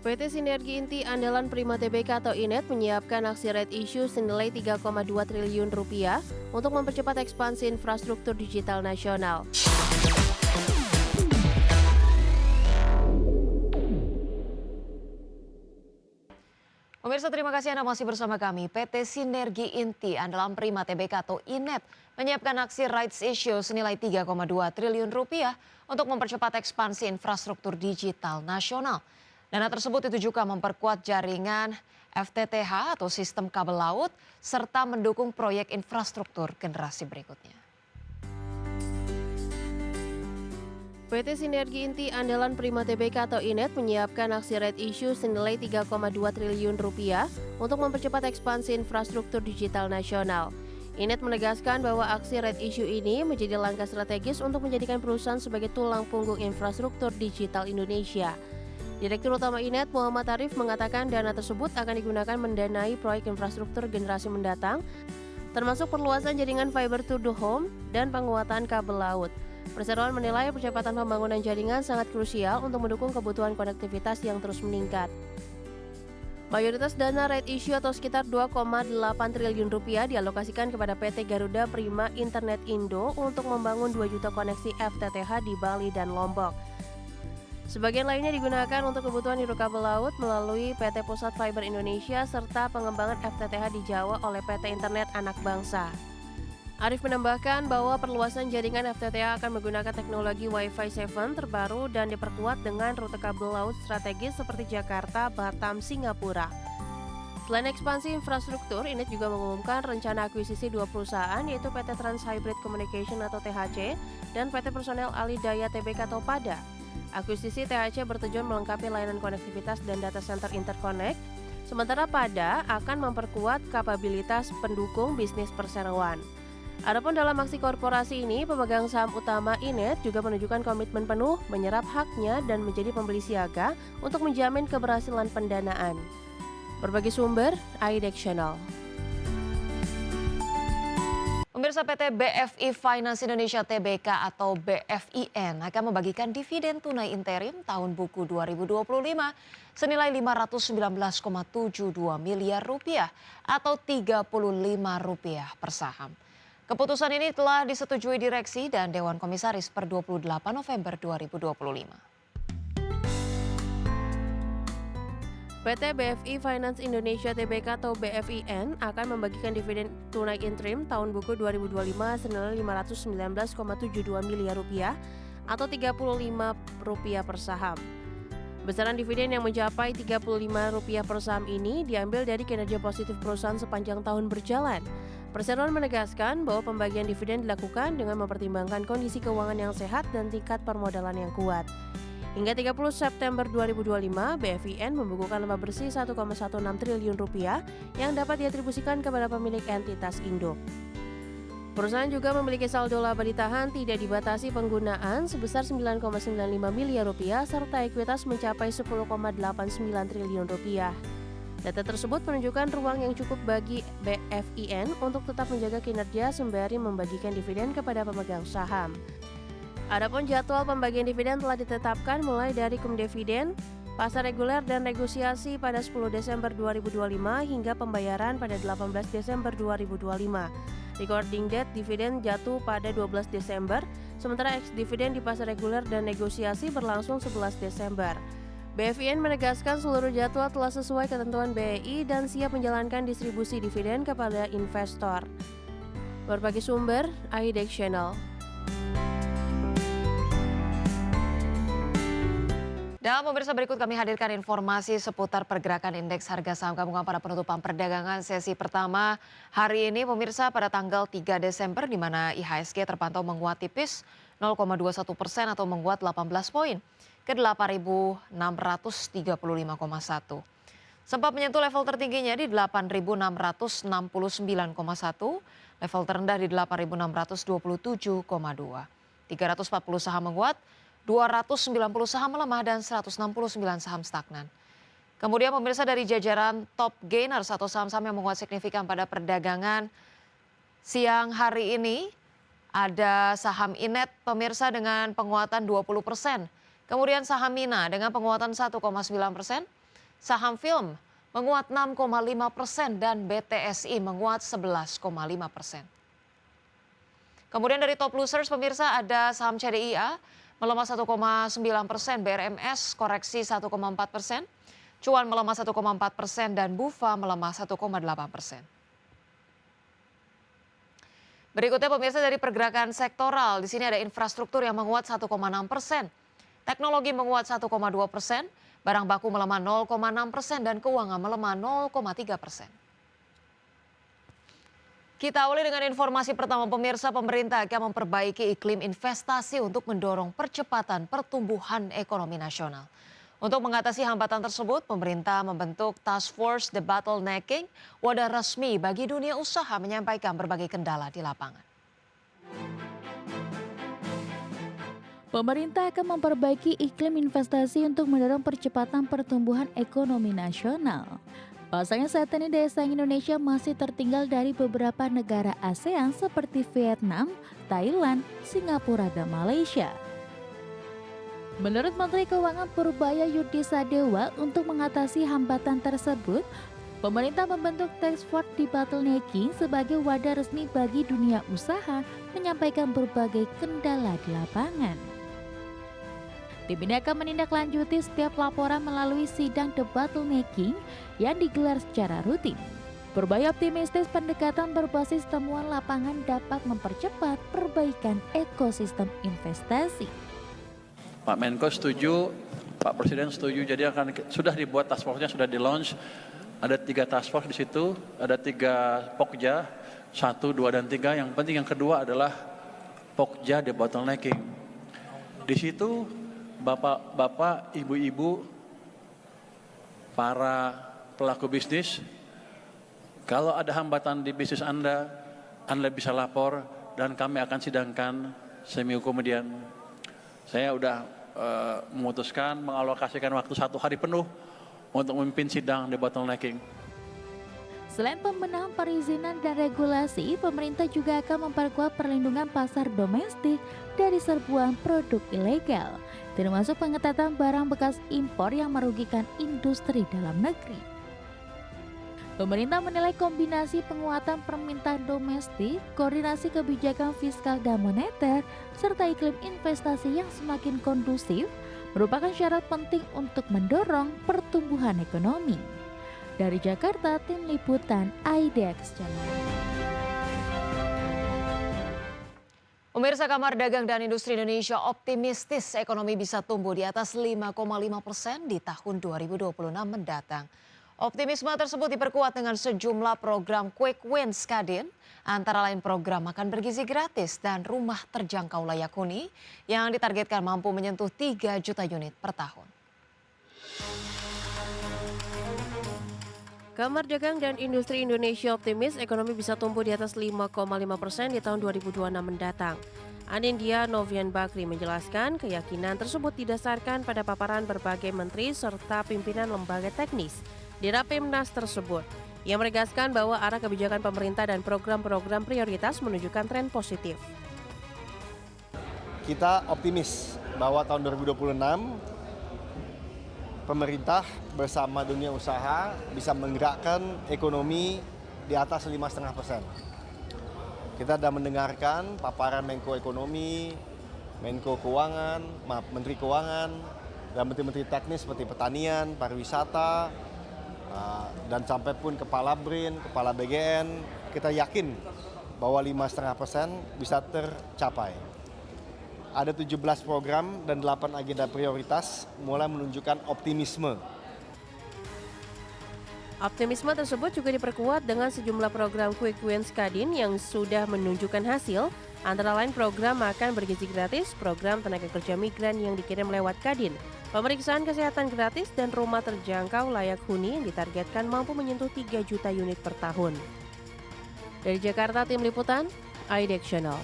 PT Sinergi Inti Andalan Prima Tbk atau INET menyiapkan aksi right issue senilai 3,2 triliun rupiah untuk mempercepat ekspansi infrastruktur digital nasional. Pemirsa, terima kasih Anda masih bersama kami. PT Sinergi Inti Andalan Prima Tbk atau INET menyiapkan aksi rights issue senilai 3,2 triliun rupiah untuk mempercepat ekspansi infrastruktur digital nasional. Dana tersebut ditujukan memperkuat jaringan FTTH atau sistem kabel laut serta mendukung proyek infrastruktur generasi berikutnya. PT Sinergi Inti Andalan Prima Tbk atau INET menyiapkan aksi right issue senilai 3,2 triliun rupiah untuk mempercepat ekspansi infrastruktur digital nasional. INET menegaskan bahwa aksi right issue ini menjadi langkah strategis untuk menjadikan perusahaan sebagai tulang punggung infrastruktur digital Indonesia. Direktur Utama INET Muhammad Arif mengatakan dana tersebut akan digunakan mendanai proyek infrastruktur generasi mendatang, termasuk perluasan jaringan fiber to the home dan penguatan kabel laut. Perseroan menilai percepatan pembangunan jaringan sangat krusial untuk mendukung kebutuhan konektivitas yang terus meningkat. Mayoritas dana right issue atau sekitar 2,8 triliun rupiah dialokasikan kepada PT Garuda Prima Internet Indo untuk membangun 2 juta koneksi FTTH di Bali dan Lombok. Sebagian lainnya digunakan untuk kebutuhan hidrokabel laut melalui PT Pusat Fiber Indonesia serta pengembangan FTTH di Jawa oleh PT Internet Anak Bangsa. Arif menambahkan bahwa perluasan jaringan FTTH akan menggunakan teknologi Wi-Fi 7 terbaru dan diperkuat dengan rute kabel laut strategis seperti Jakarta, Batam, Singapura. Selain ekspansi infrastruktur, INET juga mengumumkan rencana akuisisi 2 perusahaan yaitu PT Trans Hybrid Communication atau THC dan PT Personel Alidaya Tbk atau PADA. Akuisisi THC bertujuan melengkapi layanan konektivitas dan data center interconnect, sementara PADA akan memperkuat kapabilitas pendukung bisnis perseroan. Adapun dalam aksi korporasi ini, pemegang saham utama INET juga menunjukkan komitmen penuh menyerap haknya dan menjadi pembeli siaga untuk menjamin keberhasilan pendanaan. Berbagai sumber, IDEX Channel. Pemirsa, PT BFI Finance Indonesia Tbk atau BFIN akan membagikan dividen tunai interim tahun buku 2025 senilai 519,72 miliar rupiah atau Rp35 per saham. Keputusan ini telah disetujui direksi dan Dewan Komisaris per 28 November 2025. PT BFI Finance Indonesia Tbk atau BFIN akan membagikan dividen tunai interim tahun buku 2025 senilai 519,72 miliar rupiah atau Rp35 per saham. Besaran dividen yang mencapai Rp35 per saham ini diambil dari kinerja positif perusahaan sepanjang tahun berjalan. Perseroan menegaskan bahwa pembagian dividen dilakukan dengan mempertimbangkan kondisi keuangan yang sehat dan tingkat permodalan yang kuat. Hingga 30 September 2025, BFIN membukukan laba bersih 1,16 triliun rupiah yang dapat diatribusikan kepada pemilik entitas induk. Perusahaan juga memiliki saldo laba ditahan tidak dibatasi penggunaan sebesar 9,95 miliar rupiah serta ekuitas mencapai 10,89 triliun rupiah. Data tersebut menunjukkan ruang yang cukup bagi BFIN untuk tetap menjaga kinerja sembari membagikan dividen kepada pemegang saham. Adapun jadwal pembagian dividen telah ditetapkan mulai dari Kumdividen, pasar reguler dan negosiasi pada 10 Desember 2025 hingga pembayaran pada 18 Desember 2025. Recording date dividen jatuh pada 12 Desember, sementara ex-dividen di pasar reguler dan negosiasi berlangsung 11 Desember. BFIN menegaskan seluruh jadwal telah sesuai ketentuan BEI dan siap menjalankan distribusi dividen kepada investor. Berbagai sumber, IDEX Channel. Dalam pemirsa berikut kami hadirkan informasi seputar pergerakan indeks harga saham gabungan pada penutupan perdagangan sesi pertama hari ini. Pemirsa, pada tanggal 3 Desember di mana IHSG terpantau menguat tipis 0,21% atau menguat 18 poin ke 8.635,1. Sempat menyentuh level tertingginya di 8.669,1, level terendah di 8.627,2. 340 saham menguat, 290 saham melemah dan 169 saham stagnan. Kemudian pemirsa, dari jajaran top gainers atau saham-saham yang menguat signifikan pada perdagangan siang hari ini ada saham INET pemirsa dengan penguatan 20%. Kemudian saham Mina dengan penguatan 1,9%, Saham film menguat 6,5% dan BTSI menguat 11,5%. Kemudian dari top losers pemirsa ada saham CDIA melemah 1,9%, BRMS koreksi 1,4%, Cuan melemah 1,4% dan Bufa melemah 1,8%. Berikutnya pemirsa dari pergerakan sektoral, di sini ada infrastruktur yang menguat 1,6%, teknologi menguat 1,2%, barang baku melemah 0,6% dan keuangan melemah 0,3%. Kita awali dengan informasi pertama pemirsa, pemerintah akan memperbaiki iklim investasi untuk mendorong percepatan pertumbuhan ekonomi nasional. Untuk mengatasi hambatan tersebut, pemerintah membentuk Task Force Debottlenecking, wadah resmi bagi dunia usaha menyampaikan berbagai kendala di lapangan. Pemerintah akan memperbaiki iklim investasi untuk mendorong percepatan pertumbuhan ekonomi nasional. Pasalnya saat ini daya saing Indonesia masih tertinggal dari beberapa negara ASEAN seperti Vietnam, Thailand, Singapura, dan Malaysia. Menurut Menteri Keuangan Purbaya Yudi Sadewa, untuk mengatasi hambatan tersebut, pemerintah membentuk Task Force Debottlenecking sebagai wadah resmi bagi dunia usaha menyampaikan berbagai kendala di lapangan. Tim ini akan menindaklanjuti setiap laporan melalui sidang debottlenecking yang digelar secara rutin. Purbaya optimistis pendekatan berbasis temuan lapangan dapat mempercepat perbaikan ekosistem investasi. Pak Menko setuju, Pak Presiden setuju, jadi sudah dibuat task force-nya, sudah di-launch. Ada 3 task force di situ, ada 3 Pokja, 1, 2, dan 3. Yang penting yang kedua adalah Pokja Debottlenecking. Di situ bapak-bapak, ibu-ibu, para pelaku bisnis, kalau ada hambatan di bisnis Anda bisa lapor dan kami akan sidangkan seminggu kemudian. Saya sudah memutuskan mengalokasikan waktu 1 hari penuh untuk memimpin sidang debottlenecking. Selain pembenahan perizinan dan regulasi, pemerintah juga akan memperkuat perlindungan pasar domestik dari serbuan produk ilegal, termasuk pengetatan barang bekas impor yang merugikan industri dalam negeri. Pemerintah menilai kombinasi penguatan permintaan domestik, koordinasi kebijakan fiskal dan moneter, serta iklim investasi yang semakin kondusif merupakan syarat penting untuk mendorong pertumbuhan ekonomi. Dari Jakarta, Tim Liputan IDX Channel. Pemirsa, Kamar Dagang dan Industri Indonesia optimistis ekonomi bisa tumbuh di atas 5,5% di tahun 2026 mendatang. Optimisme tersebut diperkuat dengan sejumlah program Quick Wins Kadin, antara lain program makan bergizi gratis dan rumah terjangkau layak huni yang ditargetkan mampu menyentuh 3 juta unit per tahun. Kamar Dagang dan Industri Indonesia optimis ekonomi bisa tumbuh di atas 5,5% di tahun 2026 mendatang. Anindya Novian Bakri menjelaskan keyakinan tersebut didasarkan pada paparan berbagai menteri serta pimpinan lembaga teknis di Rapimnas tersebut, yang menegaskan bahwa arah kebijakan pemerintah dan program-program prioritas menunjukkan tren positif. Kita optimis bahwa tahun 2026 pemerintah bersama dunia usaha bisa menggerakkan ekonomi di atas 5,5%. Kita sudah mendengarkan paparan Menko Ekonomi, Menko Keuangan, Menteri Keuangan, dan menteri-menteri teknis seperti pertanian, pariwisata, dan sampai pun Kepala BRIN, Kepala BGN, kita yakin bahwa 5,5% bisa tercapai. Ada 17 program dan 8 agenda prioritas mulai menunjukkan optimisme. Optimisme tersebut juga diperkuat dengan sejumlah program Quick Wins Kadin yang sudah menunjukkan hasil, antara lain program makan bergizi gratis, program tenaga kerja migran yang dikirim lewat Kadin, pemeriksaan kesehatan gratis, dan rumah terjangkau layak huni yang ditargetkan mampu menyentuh 3 juta unit per tahun. Dari Jakarta, Tim Liputan IDX Channel.